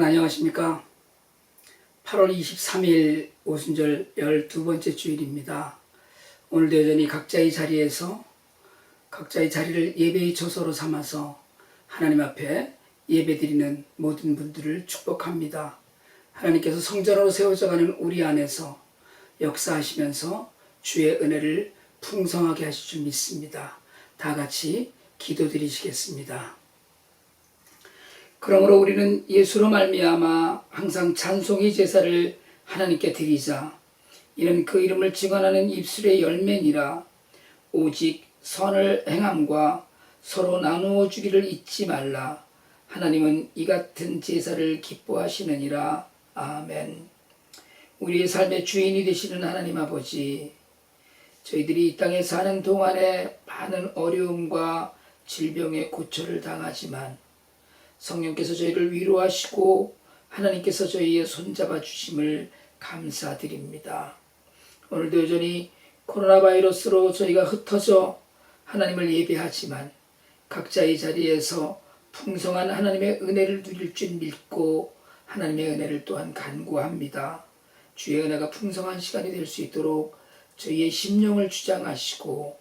안녕하십니까. 8월 23일 오순절 12번째 주일입니다. 오늘도 여전히 각자의 자리에서 각자의 자리를 예배의 처소로 삼아서 하나님 앞에 예배드리는 모든 분들을 축복합니다. 하나님께서 성전으로 세워져가는 우리 안에서 역사하시면서 주의 은혜를 풍성하게 하실 줄 믿습니다. 다 같이 기도드리시겠습니다. 그러므로 우리는 예수로 말미암아 항상 찬송의 제사를 하나님께 드리자. 이는 그 이름을 증언하는 입술의 열매니라. 오직 선을 행함과 서로 나누어 주기를 잊지 말라. 하나님은 이 같은 제사를 기뻐하시느니라. 아멘. 우리의 삶의 주인이 되시는 하나님 아버지, 저희들이 이 땅에 사는 동안에 많은 어려움과 질병의 고초를 당하지만 성령께서 저희를 위로하시고 하나님께서 저희의 손잡아 주심을 감사드립니다. 오늘도 여전히 코로나 바이러스로 저희가 흩어져 하나님을 예배하지만 각자의 자리에서 풍성한 하나님의 은혜를 누릴 줄 믿고 하나님의 은혜를 또한 간구합니다. 주의 은혜가 풍성한 시간이 될 수 있도록 저희의 심령을 주장하시고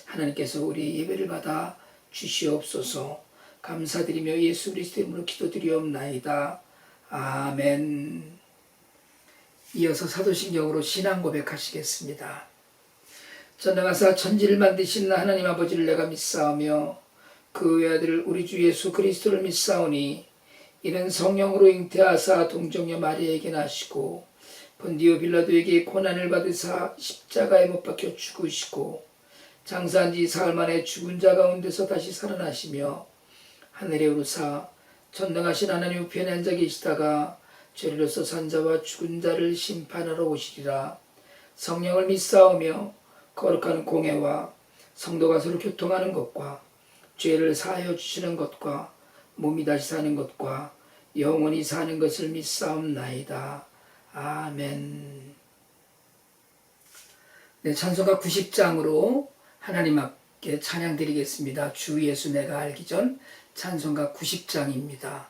하나님께서 우리 예배를 받아 주시옵소서. 감사드리며 예수 그리스도 이름으로 기도드리옵나이다. 아멘. 이어서 사도신경으로 신앙 고백하시겠습니다. 전능하사 천지를 만드신 하나님 아버지를 내가 믿사오며 그 외아들 우리 주 예수 그리스도를 믿사오니 이는 성령으로 잉태하사 동정녀 마리아에게 나시고 본디오 빌라도에게 고난을 받으사 십자가에 못 박혀 죽으시고 장사한 지 사흘 만에 죽은 자 가운데서 다시 살아나시며 하늘에 오르사 전능하신 하나님 우편에 앉아 계시다가 죄로서 산 자와 죽은 자를 심판하러 오시리라. 성령을 믿사오며 거룩한 공회와 성도가 서로 교통하는 것과 죄를 사하여 주시는 것과 몸이 다시 사는 것과 영원히 사는 것을 믿사옵나이다. 아멘. 네, 찬송가 90장으로 하나님 앞에 찬양 드리겠습니다. 주 예수 내가 알기 전 찬송가 90장입니다.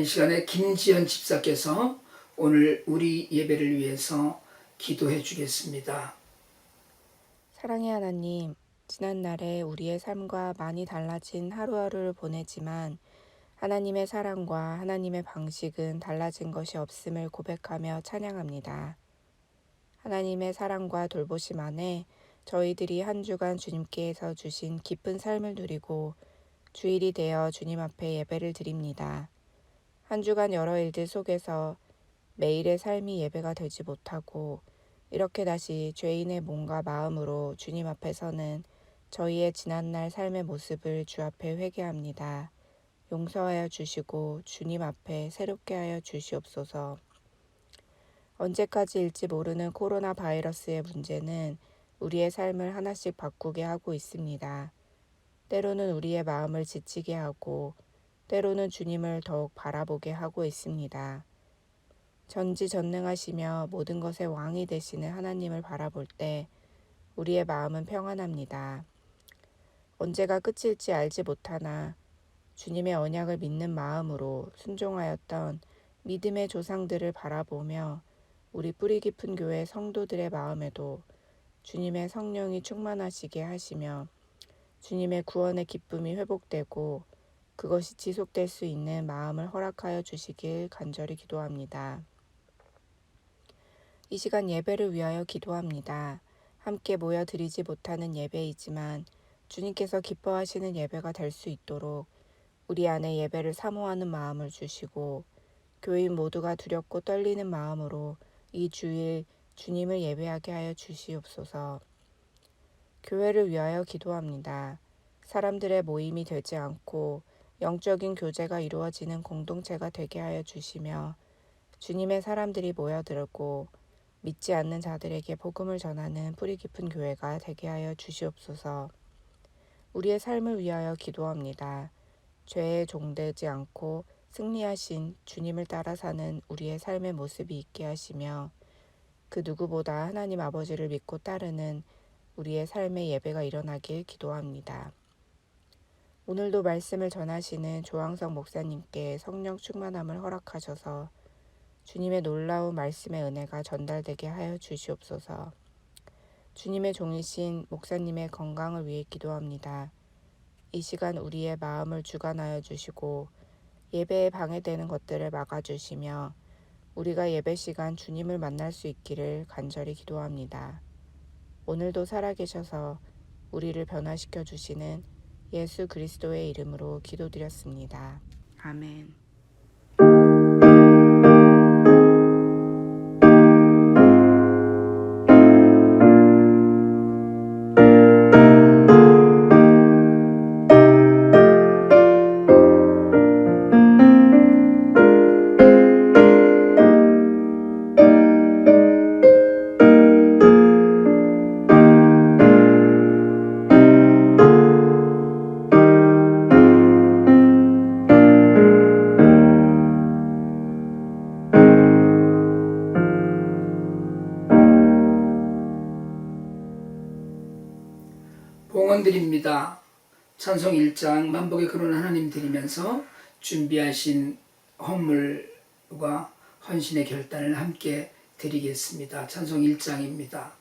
이 시간에 김지연 집사께서 오늘 우리 예배를 위해서 기도해 주겠습니다. 사랑의 하나님, 지난날에 우리의 삶과 많이 달라진 하루하루를 보내지만 하나님의 사랑과 하나님의 방식은 달라진 것이 없음을 고백하며 찬양합니다. 하나님의 사랑과 돌보심 안에 저희들이 한 주간 주님께서 주신 기쁜 삶을 누리고 주일이 되어 주님 앞에 예배를 드립니다. 한 주간 여러 일들 속에서 매일의 삶이 예배가 되지 못하고 이렇게 다시 죄인의 몸과 마음으로 주님 앞에 서는 저희의 지난날 삶의 모습을 주 앞에 회개합니다. 용서하여 주시고 주님 앞에 새롭게 하여 주시옵소서. 언제까지일지 모르는 코로나 바이러스의 문제는 우리의 삶을 하나씩 바꾸게 하고 있습니다. 때로는 우리의 마음을 지치게 하고 때로는 주님을 더욱 바라보게 하고 있습니다. 전지전능하시며 모든 것의 왕이 되시는 하나님을 바라볼 때 우리의 마음은 평안합니다. 언제가 끝일지 알지 못하나 주님의 언약을 믿는 마음으로 순종하였던 믿음의 조상들을 바라보며 우리 뿌리 깊은 교회 성도들의 마음에도 주님의 성령이 충만하시게 하시며 주님의 구원의 기쁨이 회복되고 그것이 지속될 수 있는 마음을 허락하여 주시길 간절히 기도합니다. 이 시간 예배를 위하여 기도합니다. 함께 모여 드리지 못하는 예배이지만 주님께서 기뻐하시는 예배가 될 수 있도록 우리 안에 예배를 사모하는 마음을 주시고 교인 모두가 두렵고 떨리는 마음으로 이 주일 주님을 예배하게 하여 주시옵소서. 교회를 위하여 기도합니다. 사람들의 모임이 되지 않고 영적인 교제가 이루어지는 공동체가 되게 하여 주시며 주님의 사람들이 모여들고 믿지 않는 자들에게 복음을 전하는 뿌리 깊은 교회가 되게 하여 주시옵소서. 우리의 삶을 위하여 기도합니다. 죄에 종되지 않고 승리하신 주님을 따라 사는 우리의 삶의 모습이 있게 하시며 그 누구보다 하나님 아버지를 믿고 따르는 우리의 삶의 예배가 일어나길 기도합니다. 오늘도 말씀을 전하시는 조항석 목사님께 성령 충만함을 허락하셔서 주님의 놀라운 말씀의 은혜가 전달되게 하여 주시옵소서. 주님의 종이신 목사님의 건강을 위해 기도합니다. 이 시간 우리의 마음을 주관하여 주시고 예배에 방해되는 것들을 막아주시며 우리가 예배 시간 주님을 만날 수 있기를 간절히 기도합니다. 오늘도 살아계셔서 우리를 변화시켜 주시는 예수 그리스도의 이름으로 기도드렸습니다. 아멘. 봉헌드립니다. 찬송 1장 만복의 근원 하나님 드리면서 준비하신 헌물과 헌신의 결단을 함께 드리겠습니다. 찬송 1장입니다.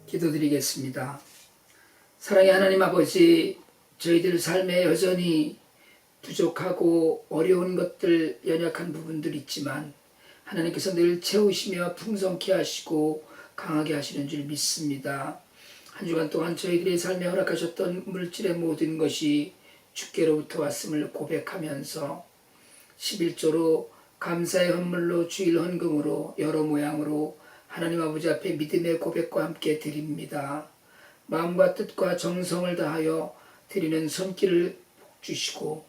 기도드리겠습니다. 사랑의 하나님 아버지, 저희들 삶에 여전히 부족하고 어려운 것들, 연약한 부분들 있지만 하나님께서 늘 채우시며 풍성케 하시고 강하게 하시는 줄 믿습니다. 한 주간 동안 저희들의 삶에 허락하셨던 물질의 모든 것이 주께로부터 왔음을 고백하면서 11조로 감사의 헌물로 주일 헌금으로 여러 모양으로 하나님 아버지 앞에 믿음의 고백과 함께 드립니다. 마음과 뜻과 정성을 다하여 드리는 손길을 복 주시고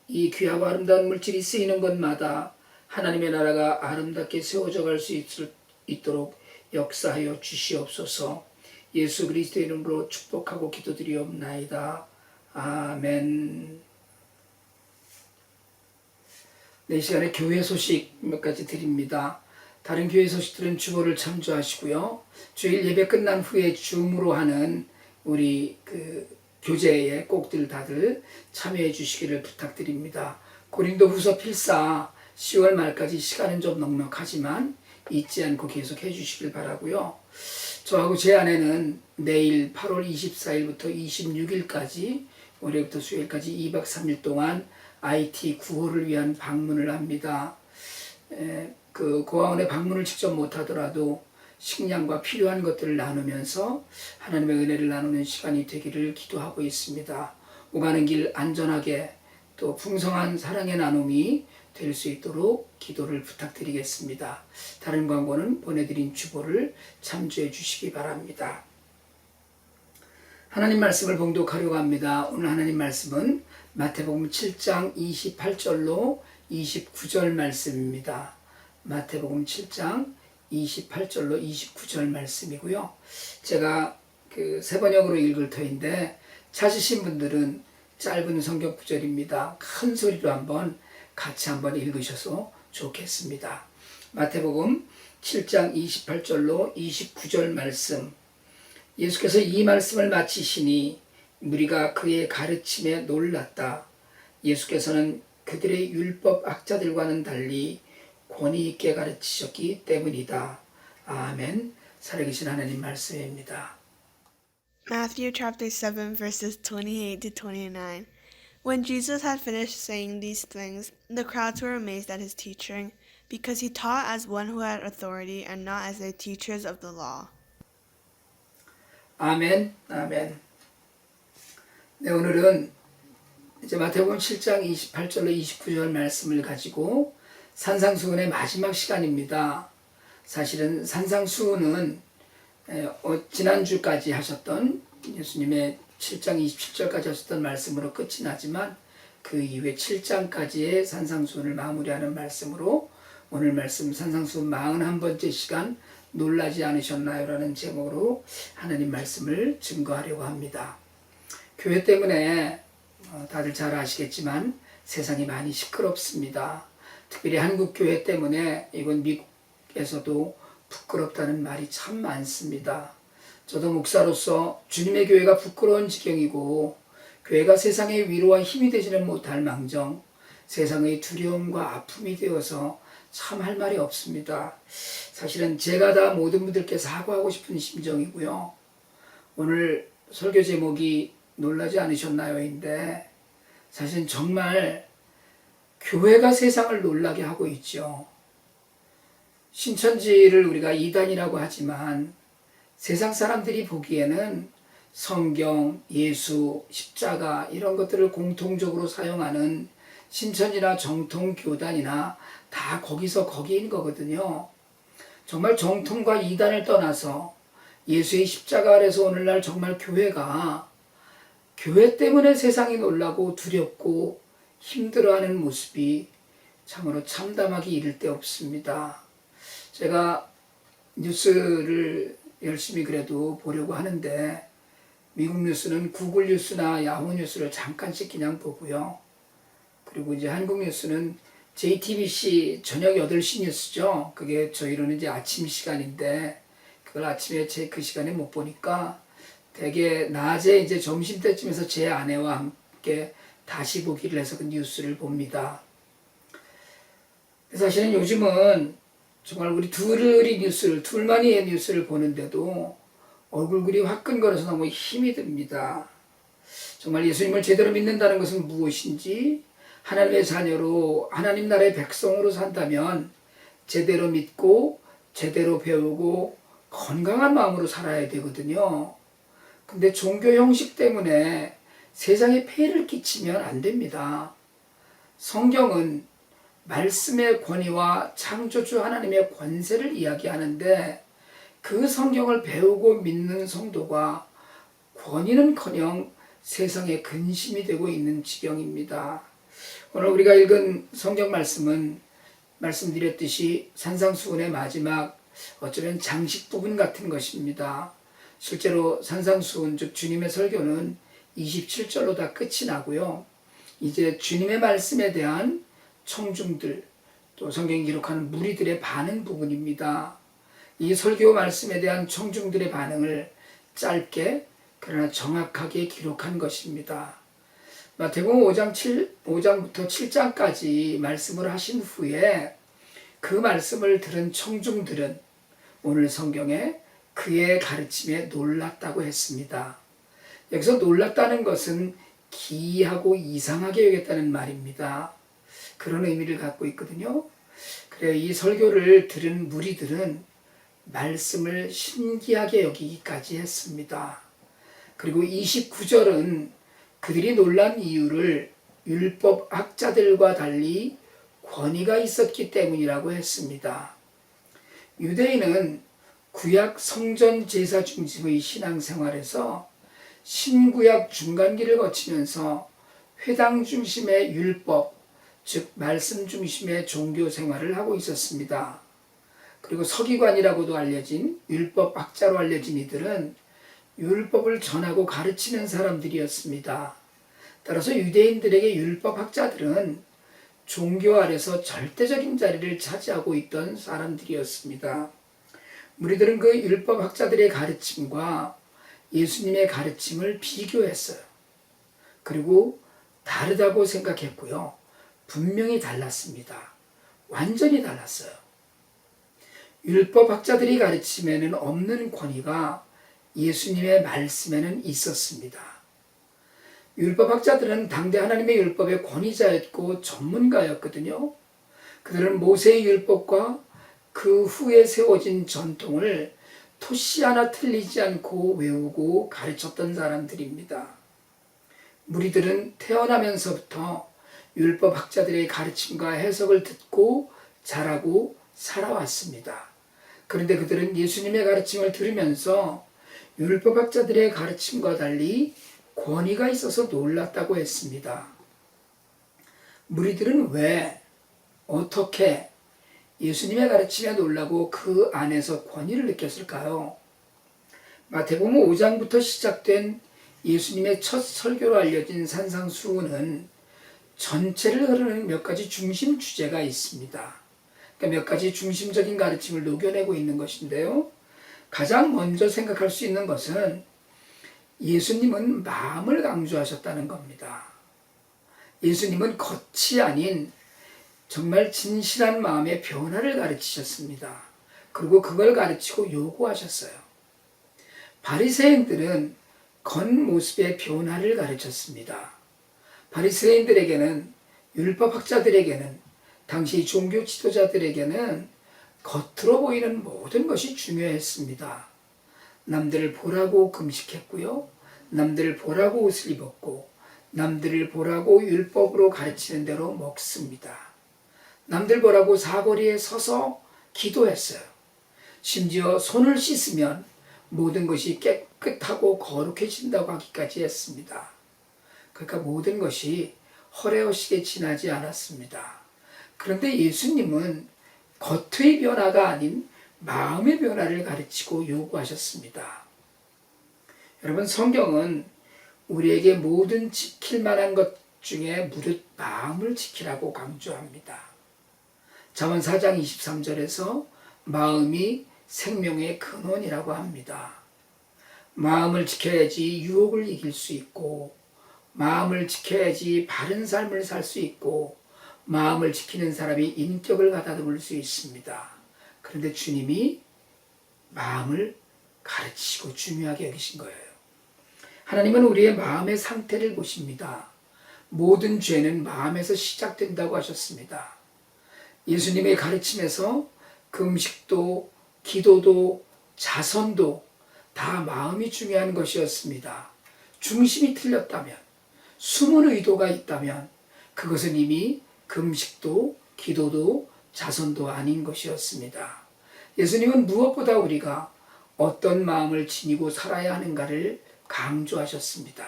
이 귀하고 아름다운 물질이 쓰이는 곳마다 하나님의 나라가 아름답게 세워져 갈 수 있도록 역사하여 주시옵소서. 예수 그리스도의 이름으로 축복하고 기도드리옵나이다. 아멘. 네, 이 시간에 교회 소식 몇 가지 드립니다. 다른 교회 소식들은 주보를 참조하시고요. 주일 예배 끝난 후에 줌으로 하는 우리 교제에 꼭들 다들 참여해 주시기를 부탁드립니다. 고린도후서 필사 10월 말까지 시간은 좀 넉넉하지만 잊지 않고 계속 해 주시길 바라고요. 저하고 제 아내는 내일 8월 24일부터 26일까지 월요일부터 수요일까지 2박 3일 동안 IT 구호를 위한 방문을 합니다. 그 고아원에 방문을 직접 못하더라도 식량과 필요한 것들을 나누면서 하나님의 은혜를 나누는 시간이 되기를 기도하고 있습니다. 오가는 길 안전하게 또 풍성한 사랑의 나눔이 될 수 있도록 기도를 부탁드리겠습니다. 다른 광고는 보내드린 주보를 참조해 주시기 바랍니다. 하나님 말씀을 봉독하려고 합니다. 오늘 하나님 말씀은 마태복음 7장 28절로 29절 말씀입니다. 마태복음 7장 28절로 29절 말씀이고요. 제가 세 번역으로 읽을 터인데 찾으신 분들은 짧은 성경 구절입니다. 큰 소리로 같이 한번 읽으셔서 좋겠습니다. 마태복음 7장 28절로 29절 말씀. 예수께서 이 말씀을 마치시니 무리가 그의 가르침에 놀랐다. 예수께서는 그들의 율법 학자들과는 달리 권위 있게 가르치셨기 때문이다. 아멘. 살아계신 하나님 말씀입니다. Matthew chapter 7 verses 28 to 29. When Jesus had finished saying these things, the crowds were amazed at his teaching, because he taught as one who had authority and not as the teachers of the law. 아멘. 아멘. 네, 오늘은 이제 마태복음 7장 28절로 29절 말씀을 가지고 산상수훈의 마지막 시간입니다. 사실은 산상수훈은 지난주까지 하셨던 예수님의 7장 27절까지 하셨던 말씀으로 끝이 나지만 그 이후에 7장까지의 산상수훈을 마무리하는 말씀으로 오늘 말씀 산상수훈 41번째 시간 놀라지 않으셨나요? 라는 제목으로 하나님 말씀을 증거하려고 합니다. 교회 때문에 다들 잘 아시겠지만 세상이 많이 시끄럽습니다. 특별히 한국 교회 때문에 이건 미국에서도 부끄럽다는 말이 참 많습니다. 저도 목사로서 주님의 교회가 부끄러운 지경이고 교회가 세상의 위로와 힘이 되지는 못할 망정 세상의 두려움과 아픔이 되어서 참 할 말이 없습니다. 사실은 제가 다 모든 분들께 사과하고 싶은 심정이고요. 오늘 설교 제목이 놀라지 않으셨나요?인데 사실은 정말 교회가 세상을 놀라게 하고 있죠. 신천지를 우리가 이단이라고 하지만 세상 사람들이 보기에는 성경, 예수, 십자가 이런 것들을 공통적으로 사용하는 신천지나 정통교단이나 다 거기인 거거든요. 정말 정통과 이단을 떠나서 예수의 십자가 아래서 오늘날 정말 교회가 교회 때문에 세상이 놀라고 두렵고 힘들어하는 모습이 참으로 참담하기 이를 데 없습니다. 제가 뉴스를 열심히 그래도 보려고 하는데 미국 뉴스는 구글 뉴스나 야후 뉴스를 잠깐씩 그냥 보고요. 그리고 이제 한국 뉴스는 JTBC 저녁 8시 뉴스죠. 그게 저희로는 이제 아침 시간인데 그걸 아침에 그 시간에 못 보니까 되게 낮에 이제 점심때쯤에서 제 아내와 함께 다시 보기를 해서 그 뉴스를 봅니다. 사실은 요즘은 정말 우리 둘만이 뉴스를 보는데도 얼굴이 화끈거려서 너무 힘이 듭니다. 정말 예수님을 제대로 믿는다는 것은 무엇인지 하나님의 자녀로 하나님 나라의 백성으로 산다면 제대로 믿고 제대로 배우고 건강한 마음으로 살아야 되거든요. 근데 종교 형식 때문에 세상에 폐해를 끼치면 안 됩니다. 성경은 말씀의 권위와 창조주 하나님의 권세를 이야기하는데 그 성경을 배우고 믿는 성도가 권위는커녕 세상에 근심이 되고 있는 지경입니다. 오늘 우리가 읽은 성경 말씀은 말씀드렸듯이 산상수훈의 마지막 어쩌면 장식 부분 같은 것입니다. 실제로 산상수훈 즉 주님의 설교는 27절로 다 끝이 나고요. 이제 주님의 말씀에 대한 청중들 또 성경이 기록하는 무리들의 반응 부분입니다. 이 설교 말씀에 대한 청중들의 반응을 짧게 그러나 정확하게 기록한 것입니다. 마태복음 5장부터 7장까지 말씀을 하신 후에 그 말씀을 들은 청중들은 오늘 성경에 그의 가르침에 놀랐다고 했습니다. 여기서 놀랐다는 것은 기이하고 이상하게 여겼다는 말입니다. 그런 의미를 갖고 있거든요. 그래요. 이 설교를 들은 무리들은 말씀을 신기하게 여기기까지 했습니다. 그리고 29절은 그들이 놀란 이유를 율법학자들과 달리 권위가 있었기 때문이라고 했습니다. 유대인은 구약 성전 제사 중심의 신앙생활에서 신구약 중간기를 거치면서 회당 중심의 율법, 즉 말씀 중심의 종교 생활을 하고 있었습니다. 그리고 서기관이라고도 알려진 율법학자로 알려진 이들은 율법을 전하고 가르치는 사람들이었습니다. 따라서 유대인들에게 율법학자들은 종교 아래서 절대적인 자리를 차지하고 있던 사람들이었습니다. 무리들은 그 율법학자들의 가르침과 예수님의 가르침을 비교했어요. 그리고 다르다고 생각했고요. 분명히 달랐습니다. 완전히 달랐어요. 율법학자들이 가르침에는 없는 권위가 예수님의 말씀에는 있었습니다. 율법학자들은 당대 하나님의 율법의 권위자였고 전문가였거든요. 그들은 모세의 율법과 그 후에 세워진 전통을 토시 하나 틀리지 않고 외우고 가르쳤던 사람들입니다. 무리들은 태어나면서부터 율법학자들의 가르침과 해석을 듣고 자라고 살아왔습니다. 그런데 그들은 예수님의 가르침을 들으면서 율법학자들의 가르침과 달리 권위가 있어서 놀랐다고 했습니다. 무리들은 왜, 어떻게 예수님의 가르침에 놀라고 그 안에서 권위를 느꼈을까요? 마태복음 5장부터 시작된 예수님의 첫 설교로 알려진 산상수훈은 전체를 흐르는 몇 가지 중심 주제가 있습니다. 그러니까 몇 가지 중심적인 가르침을 녹여내고 있는 것인데요. 가장 먼저 생각할 수 있는 것은 예수님은 마음을 강조하셨다는 겁니다. 예수님은 겉이 아닌 정말 진실한 마음의 변화를 가르치셨습니다. 그리고 그걸 가르치고 요구하셨어요. 바리새인들은 겉모습의 변화를 가르쳤습니다. 바리새인들에게는 율법학자들에게는 당시 종교 지도자들에게는 겉으로 보이는 모든 것이 중요했습니다. 남들을 보라고 금식했고요. 남들을 보라고 옷을 입었고 남들을 보라고 율법으로 가르치는 대로 먹습니다. 남들 보라고 사거리에 서서 기도했어요. 심지어 손을 씻으면 모든 것이 깨끗하고 거룩해진다고 하기까지 했습니다. 그러니까 모든 것이 허례허식에 지나지 않았습니다. 그런데 예수님은 겉의 변화가 아닌 마음의 변화를 가르치고 요구하셨습니다. 여러분, 성경은 우리에게 모든 지킬 만한 것 중에 무릇 마음을 지키라고 강조합니다. 잠언 4장 23절에서 마음이 생명의 근원이라고 합니다. 마음을 지켜야지 유혹을 이길 수 있고, 마음을 지켜야지 바른 삶을 살 수 있고, 마음을 지키는 사람이 인격을 가다듬을 수 있습니다. 그런데 주님이 마음을 가르치시고 중요하게 여기신 거예요. 하나님은 우리의 마음의 상태를 보십니다. 모든 죄는 마음에서 시작된다고 하셨습니다. 예수님의 가르침에서 금식도, 기도도, 자선도 다 마음이 중요한 것이었습니다. 중심이 틀렸다면, 숨은 의도가 있다면 그것은 이미 금식도, 기도도, 자선도 아닌 것이었습니다. 예수님은 무엇보다 우리가 어떤 마음을 지니고 살아야 하는가를 강조하셨습니다.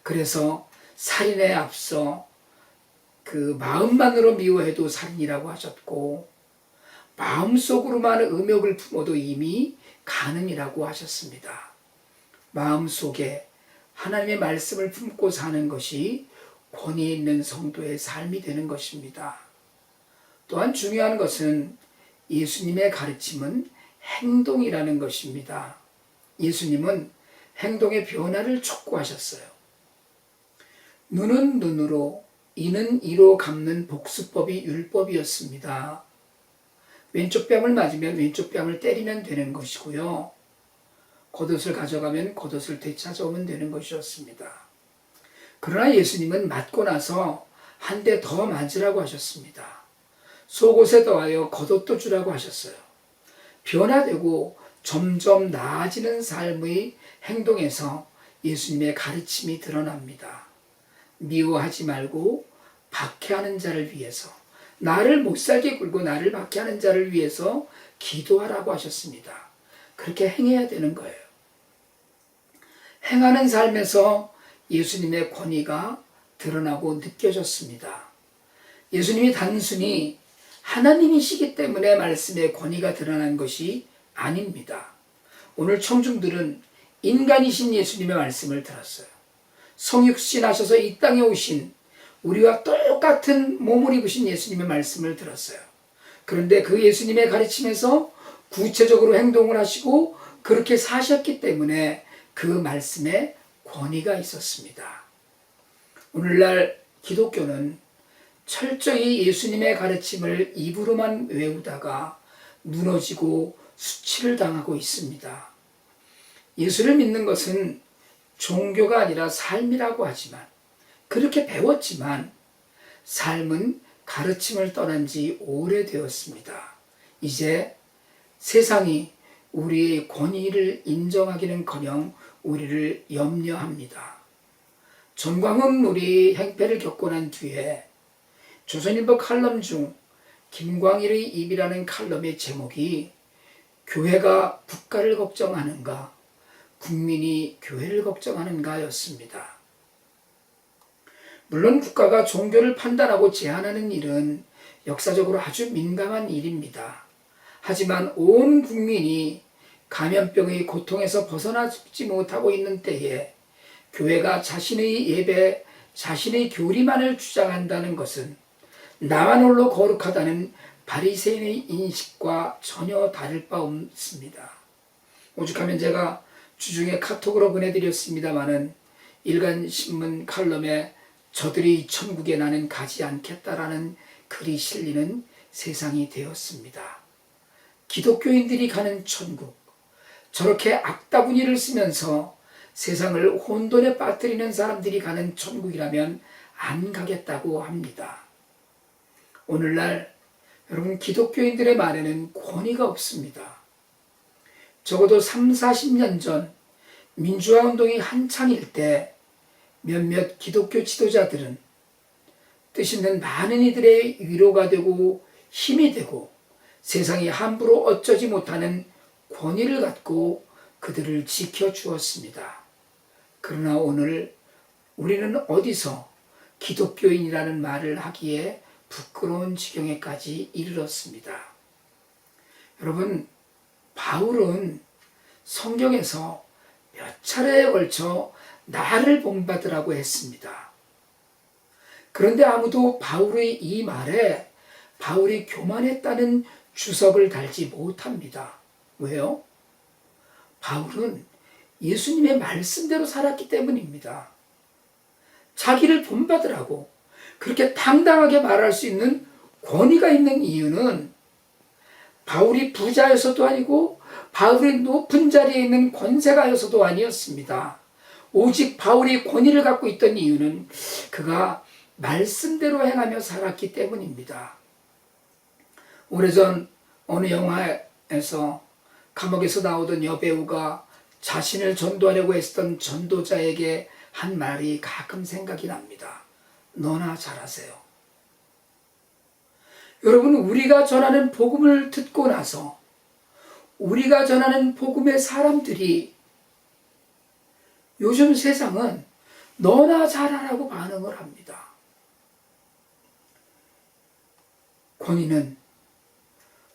그래서 살인에 앞서 그 마음만으로 미워해도 살인이라고 하셨고 마음속으로만 음욕을 품어도 이미 간음이라고 하셨습니다. 마음속에 하나님의 말씀을 품고 사는 것이 권위 있는 성도의 삶이 되는 것입니다. 또한 중요한 것은 예수님의 가르침은 행동이라는 것입니다. 예수님은 행동의 변화를 촉구하셨어요. 눈은 눈으로, 이는 이로 갚는 복수법이 율법이었습니다. 왼쪽 뺨을 맞으면 왼쪽 뺨을 때리면 되는 것이고요. 겉옷을 가져가면 겉옷을 되찾아오면 되는 것이었습니다. 그러나 예수님은 맞고 나서 한 대 더 맞으라고 하셨습니다. 속옷에 더하여 겉옷도 주라고 하셨어요. 변화되고 점점 나아지는 삶의 행동에서 예수님의 가르침이 드러납니다. 미워하지 말고 박해하는 자를 위해서, 나를 못살게 굴고 나를 박해하는 자를 위해서 기도하라고 하셨습니다. 그렇게 행해야 되는 거예요. 행하는 삶에서 예수님의 권위가 드러나고 느껴졌습니다. 예수님이 단순히 하나님이시기 때문에 말씀의 권위가 드러난 것이 아닙니다. 오늘 청중들은 인간이신 예수님의 말씀을 들었어요. 성육신 하셔서 이 땅에 오신 우리와 똑같은 몸을 입으신 예수님의 말씀을 들었어요. 그런데 그 예수님의 가르침에서 구체적으로 행동을 하시고 그렇게 사셨기 때문에 그 말씀에 권위가 있었습니다. 오늘날 기독교는 철저히 예수님의 가르침을 입으로만 외우다가 무너지고 수치를 당하고 있습니다. 예수를 믿는 것은 종교가 아니라 삶이라고 하지만, 그렇게 배웠지만 삶은 가르침을 떠난 지 오래되었습니다. 이제 세상이 우리의 권위를 인정하기는커녕 우리를 염려합니다. 전광훈 우리 행패를 겪고 난 뒤에 조선일보 칼럼 중 김광일의 입이라는 칼럼의 제목이 교회가 국가를 걱정하는가, 국민이 교회를 걱정하는가 였습니다. 물론 국가가 종교를 판단하고 제한하는 일은 역사적으로 아주 민감한 일입니다. 하지만 온 국민이 감염병의 고통에서 벗어나지 못하고 있는 때에 교회가 자신의 예배, 자신의 교리만을 주장한다는 것은 나만 홀로 거룩하다는 바리새인의 인식과 전혀 다를 바 없습니다. 오죽하면 제가 주중에 카톡으로 보내드렸습니다마는 일간신문 칼럼에 저들이 천국에 나는 가지 않겠다라는 글이 실리는 세상이 되었습니다. 기독교인들이 가는 천국, 저렇게 악다구니를 쓰면서 세상을 혼돈에 빠뜨리는 사람들이 가는 천국이라면 안 가겠다고 합니다. 오늘날 여러분, 기독교인들의 말에는 권위가 없습니다. 적어도 30-40년 전 민주화 운동이 한창일 때 몇몇 기독교 지도자들은 뜻 있는 많은 이들의 위로가 되고 힘이 되고 세상이 함부로 어쩌지 못하는 권위를 갖고 그들을 지켜주었습니다. 그러나 오늘 우리는 어디서 기독교인이라는 말을 하기에 부끄러운 지경에까지 이르렀습니다. 여러분, 바울은 성경에서 몇 차례에 걸쳐 나를 본받으라고 했습니다. 그런데 아무도 바울의 이 말에 바울이 교만했다는 주석을 달지 못합니다. 왜요? 바울은 예수님의 말씀대로 살았기 때문입니다. 자기를 본받으라고 그렇게 당당하게 말할 수 있는 권위가 있는 이유는 바울이 부자여서도 아니고 바울이 높은 자리에 있는 권세가여서도 아니었습니다. 오직 바울이 권위를 갖고 있던 이유는 그가 말씀대로 행하며 살았기 때문입니다. 오래전 어느 영화에서 감옥에서 나오던 여배우가 자신을 전도하려고 했던 전도자에게 한 말이 가끔 생각이 납니다. 너나 잘하세요. 여러분, 우리가 전하는 복음을 듣고 나서 우리가 전하는 복음의 사람들이 요즘 세상은 너나 잘하라고 반응을 합니다. 권위는,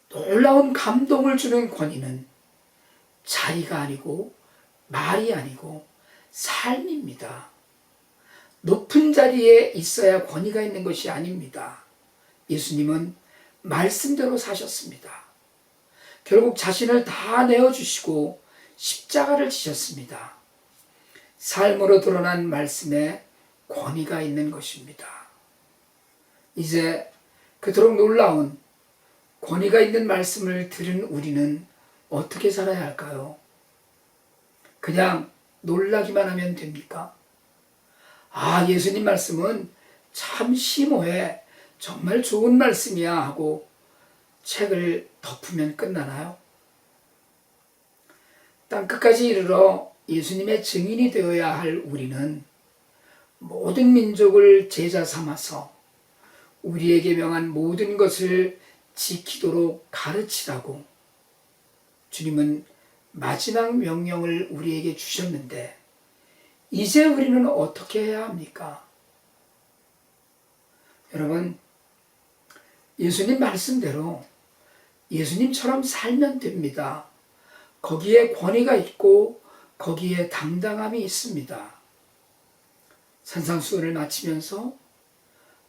놀라운 감동을 주는 권위는 자리가 아니고 말이 아니고 삶입니다. 높은 자리에 있어야 권위가 있는 것이 아닙니다. 예수님은 말씀대로 사셨습니다. 결국 자신을 다 내어주시고 십자가를 지셨습니다. 삶으로 드러난 말씀에 권위가 있는 것입니다. 이제 그토록 놀라운 권위가 있는 말씀을 들은 우리는 어떻게 살아야 할까요? 그냥 놀라기만 하면 됩니까? 아, 예수님 말씀은 참 심오해, 정말 좋은 말씀이야 하고 책을 덮으면 끝나나요? 땅끝까지 이르러 예수님의 증인이 되어야 할 우리는 모든 민족을 제자 삼아서 우리에게 명한 모든 것을 지키도록 가르치라고 주님은 마지막 명령을 우리에게 주셨는데, 이제 우리는 어떻게 해야 합니까? 여러분, 예수님 말씀대로 예수님처럼 살면 됩니다. 거기에 권위가 있고 거기에 당당함이 있습니다. 산상수훈을 마치면서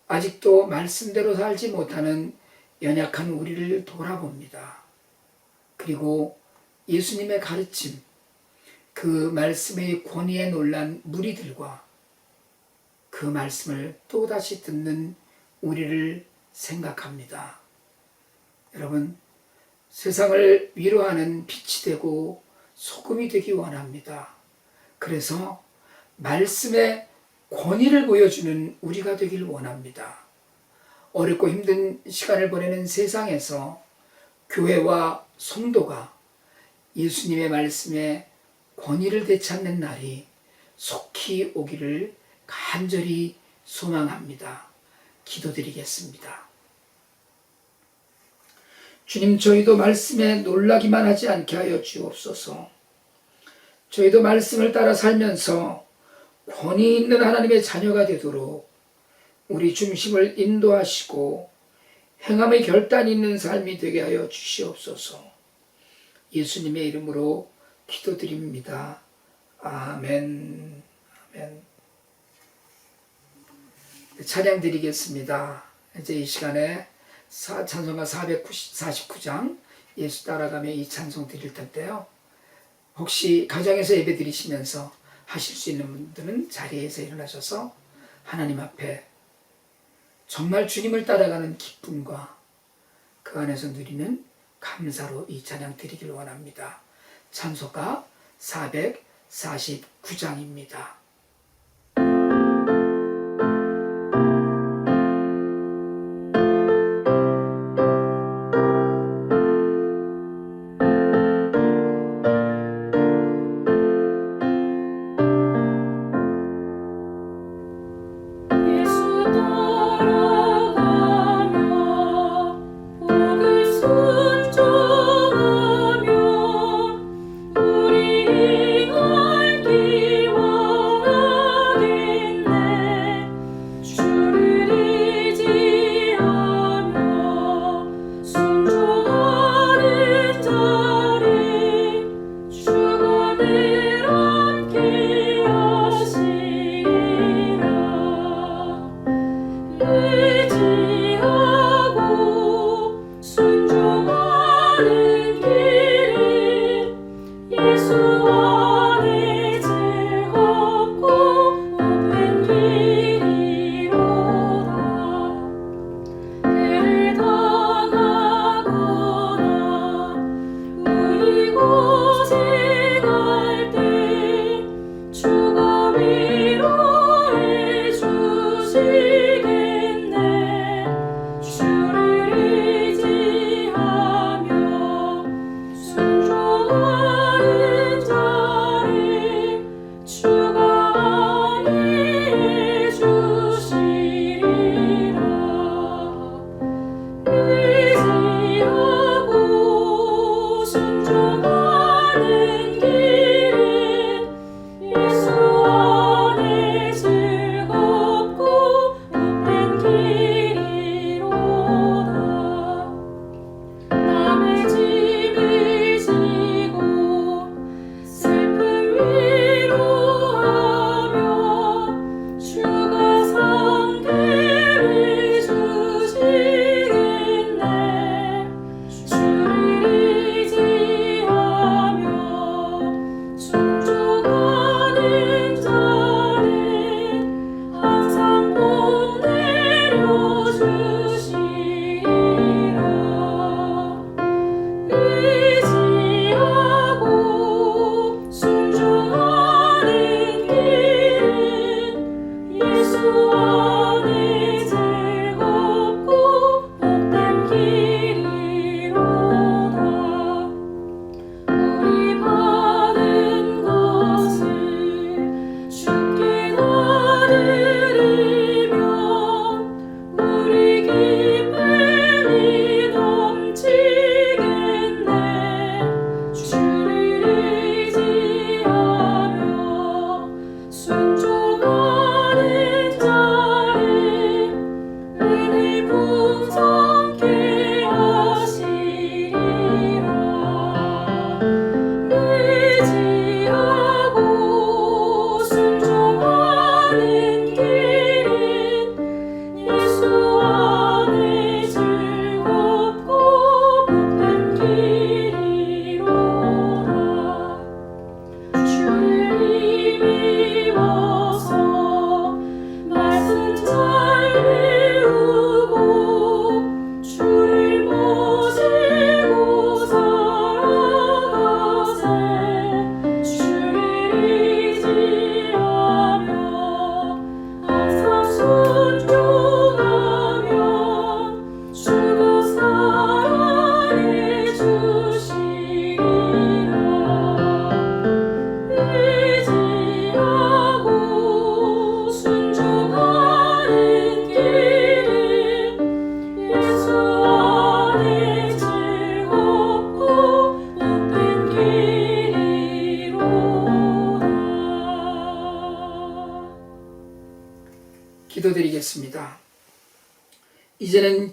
아직도 말씀대로 살지 못하는 연약한 우리를 돌아봅니다. 그리고 예수님의 가르침, 그 말씀의 권위에 놀란 무리들과 그 말씀을 또다시 듣는 우리를 생각합니다. 여러분, 세상을 위로하는 빛이 되고 소금이 되기 원합니다. 그래서 말씀의 권위를 보여주는 우리가 되길 원합니다. 어렵고 힘든 시간을 보내는 세상에서 교회와 성도가 예수님의 말씀에 권위를 되찾는 날이 속히 오기를 간절히 소망합니다. 기도드리겠습니다. 주님, 저희도 말씀에 놀라기만 하지 않게 하여 주옵소서. 저희도 말씀을 따라 살면서 권위 있는 하나님의 자녀가 되도록 우리 중심을 인도하시고 행함의 결단이 있는 삶이 되게 하여 주시옵소서. 예수님의 이름으로 기도드립니다. 아멘. 아멘. 찬양 드리겠습니다. 이제 이 시간에 찬송가 449장 예수 따라가며 이 찬송 드릴 텐데요. 혹시 가정에서 예배 드리시면서 하실 수 있는 분들은 자리에서 일어나셔서 하나님 앞에 정말 주님을 따라가는 기쁨과 그 안에서 누리는 감사로 이 찬양 드리길 원합니다. 찬송가 449장입니다. 우리 날 기워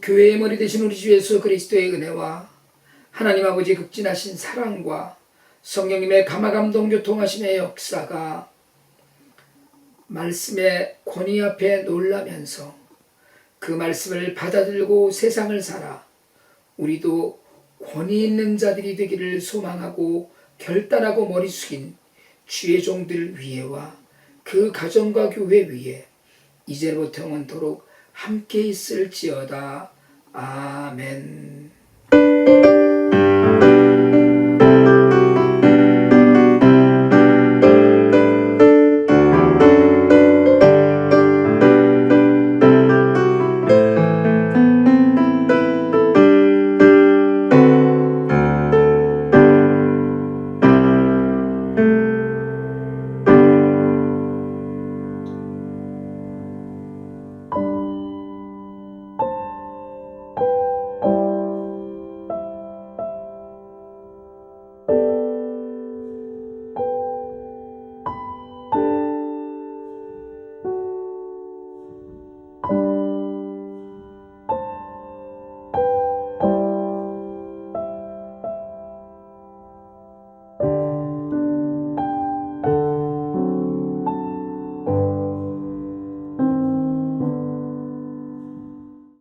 교회의 머리 되신 우리 주 예수 그리스도의 은혜와 하나님 아버지 극진하신 사랑과 성령님의 감화감동 교통하심의 역사가 말씀의 권위 앞에 놀라면서 그 말씀을 받아들고 세상을 살아 우리도 권위 있는 자들이 되기를 소망하고 결단하고 머리 숙인 주의 종들 위에와 그 가정과 교회 위에 이제부터 영원토록 함께 있을지어다. 아멘.